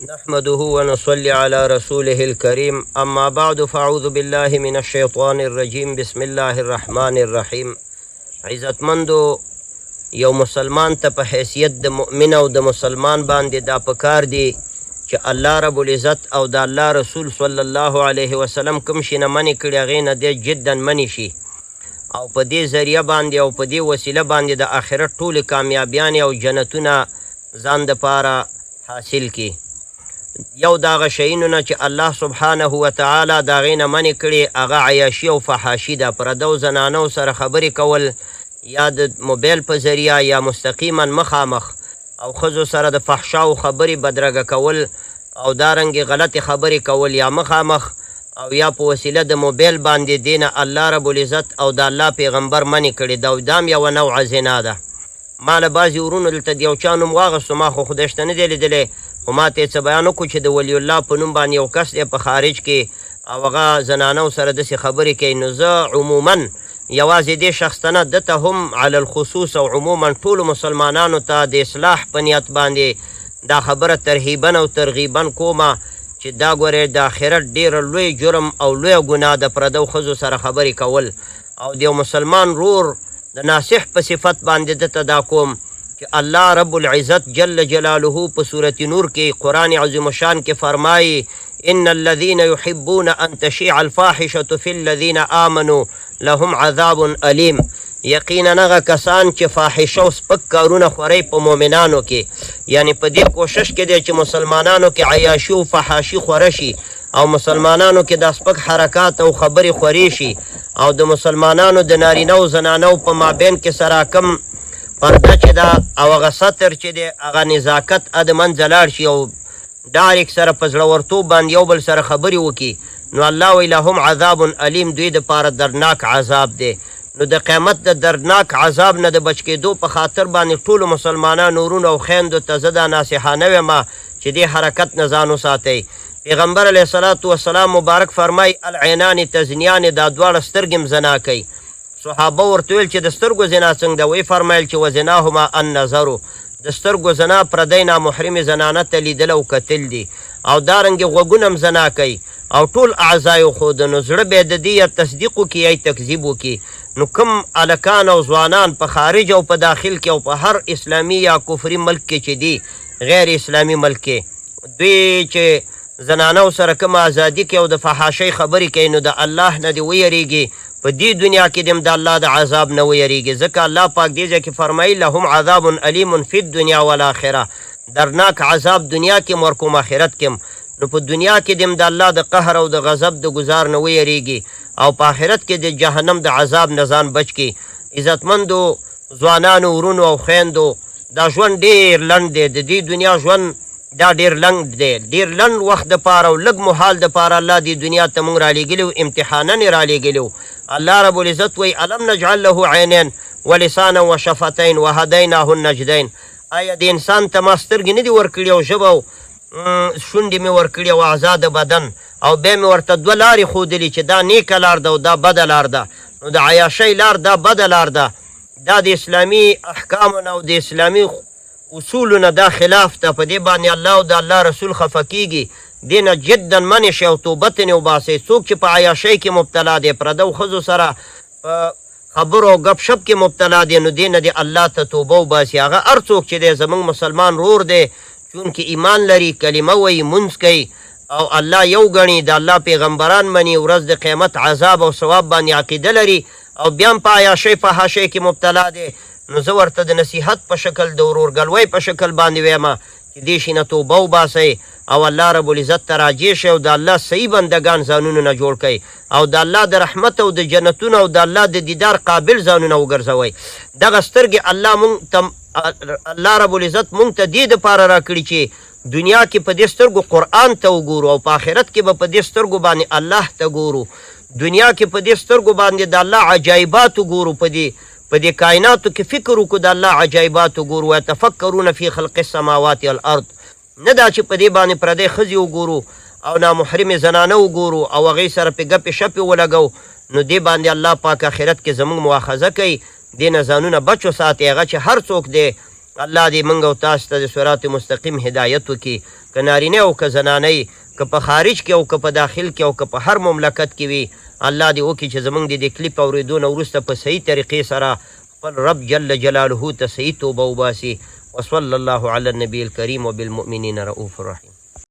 نحمده ونصلي على رسوله الكريم اما بعد فاعوذ بالله من الشيطان الرجيم بسم الله الرحمن الرحيم. عزتمندو یو مسلمان ته په حیثیت د مؤمن او د مسلمان باندې دا پکار دی چې الله رب العزت او د الله رسول صلی الله علیه وسلم کوم شي نه منې کړي هغې نه دی جدا منې شي او په دې ذریعه باندې او په دې وسیله باندې د آخرت ټولې کامیابیانې او جنتونه ځان دپاره حاصل کړي. یو د هغه شیانو نه چې الله سبحانه وتعالی د هغې نه منې کړي هغه عیاشي او فحاشي ده. پردو زنانو سره خبرې کول یا د موبایل په ذریعه یا مستقیما مخامخ او ښځو سره د فحشاو خبرې بدرګه کول او دارنګې غلطې خبرې کول یا مخامخ او یا په وسیله د موبایل باندې دینه الله رب العزت او د الله پیغمبر منې کړي ده او دام یوه نوعه زنا ده. ما له بعضې ورونو دلته د یو چا نوم واغستو، ما خو خدای شته نه دی لیدلی، خو ما ته یې څه بیان وکړو چې د ولی الله په نوم باندې یو کس دی په خارج کې او هغه زنانو سره داسې خبرې کوي. نو زه عموما یوازې دې شخص ته نه دته هم علی الخصوص او عموما ټولو مسلمانانو ته د اصلاح په نیت باندې دا خبره ترهیبا او ترغیبا کومه چې دا ګورې د آخرت ډېره لوی جرم او لویه ګناه د پردو ښځو سره خبرې کول او د یو مسلمان رور د ناصح په صفت باندې دته دا کوم کہ اللہ رب العزت جل جلالہ په سورة نور کے قرآن عظیم شان کے فرمائی ان الذين يحبون ان تشيع الفاحشة في الذين آمنوا لهم عذاب علیم. یقینا هغه کسان چې فاحشه او سپک کارونه خوري په مؤمنانو کې، یعنی په دې کوشش کې دی چې مسلمانانو کې عیاشي او فحاشي خوره شي او مسلمانانو کې د سپک حرکات او خبرې خوري شي او د مسلمانانو د نارینه او زنانو په مابین کې سره کم پرده چې ده او هغه ستر چې دی هغه نزاکت د منځه لاړ شي او ډایرک سره په زړورتوب باندې یو بل سره خبرې وکړي، نو الله وایي لهم عذاب علیم، دوی دپاره دردناک عذاب دی. نو د قیامت د دردناک عذاب نه د بچ کېدو په خاطر باندې ټولو مسلمانانو ورونو او خویندو ته زه دا ناصحانه ویمه چې دې حرکت نه ځان وساتئ. پیغمبر علیه الصلاة والسلام مبارک فرمایي العینان تزنیان، دا دواړه سترګې هم زنا کوي. صحابه ورته ویل چې د سترګو زنا څنګه ده؟ وی فرمایل چې وزناهما النظرو، د سترګو زنا پردی نامحرمې زنانه ته لیدل او کتل دي او دارنګې غوږونه هم زنا کوي او ټول اعضا یې ښوده، نو زړه به د دې یا تصدیق وکړي یا تکذیب وکړي. نو کوم هلکان او ځوانان په خارج او په داخل کې او په هر اسلامي یا کفري ملک کې چې دي غیر اسلامي ملک کې دوی چې زنانو سره کوم ازادي کوي او د فحاشۍ خبرې کوي، نو د الله نه دې ویریږي، په دې دنیا کې دم د الله د عذاب نه ویریږي. ځکه الله پاک دې ځای کې فرمایي لهم عذاب علیم فی الدنیا والآخره، درناک عذاب دنیا کې ورکوم آخرت کې. نو په دنیا کې دم د الله د قهر او د غضب د گزار نه ویریږي او په آخرت کې د جهنم د عذاب نه ځان بچ کی. عزتمندو ځوانانو ورونو او خویندو دا ژوند ډېر لنډ دی، د دې دنیا ژوند دا ډېر لنډ دی، ډېر لنډ وخت دپاره او لږ محال دپاره الله دې دنیا ته موږ رالیږلي و، امتحانن یې رالیږلي و. الله رب العزت وی الم نجعل له عینین ولسانا وشفتین وهدیناه النجدین. آیا د انسان ته ما سترګې نه دي ورکړي او ژبه او شونډې مې ورکړي او اعضا د بدن او بیا مې ورته دوه لارې ښودلي چې دا نیکه لار ده او دا بده لار ده. نو د عیاشۍ لار دا بده لار ده، دا د اسلامي احکامو نه او د اسلامي اصولو نه دا خلاف ته، په دې باندې الله او د الله رسول خفه کېږي. دې نه جدا منې شي او توبه ترې وباسئ. څوک چې په عیاشۍ کې مبتلا دی، پردو ښځو سره په خبرو او ګپ شپ کې مبتلا دی، نو دې نه دې الله ته توبه وباسي. هغه هر څوک چې دی زموږ مسلمان رور دی چونکې ایمان لري، کلمه وایي، مونځ کوي او الله یو ګڼي، د الله پیغمبران مني، ورځ د قیامت عذاب او ثواب باندې عقیده لري او بیا هم په عیاشۍ فحاشۍ کې مبتلا دی، نو زه ورته د نصیحت په شکل د ورورګلوۍ په شکل باندې ویمه چې دې شي نه توبه وباسئ او الله رب العزت ته راجع شئ او د الله صحیح بندګان ځانونه نه جوړ کړئ او د الله د رحمت او د جنتونو او د الله د دیدار قابل ځانونه وګرځوئ. دغه سترګې الله رب العزت مونږ ته دې دپاره راکړي چې دنیا کې په دې سترګو قرآن ته وګورو او په آخرت کې به په دې سترګو باندې الله ته ګورو. دنیا کې په دې سترګو باندې د الله عجایبات وګورو، په دې کائناتو کې فکر وکړو د الله عجایبات وګورو. ویتفکرون فی خلق السماوات والارض، نه دا چې په دې باندې پردی ښځې وګورو او نامحرمې زنانه وګورو او هغې سره پې ګپې شپې ولګو، نو دې باندې الله پاک آخرت کې زموږ مواخذه کوي. دې نه ځانونه بچ وساتئ. هغه چې هر څوک دی الله دې موږ او تاسو ته د صراط مستقیم هدایت وکړي، که نارینه او که زنانه، که په خارج کې او که په داخل کې او که په هر مملکت کې وي، الله دې وکړي چې زموږ د دې کلیپ اورېدو نه وروسته په صحیح طریقې سره خپل رب جل جلاله ته صحیح توبه وباسي. وصلی الله علی النبي الکریم وبالمؤمنین رؤوف رحیم.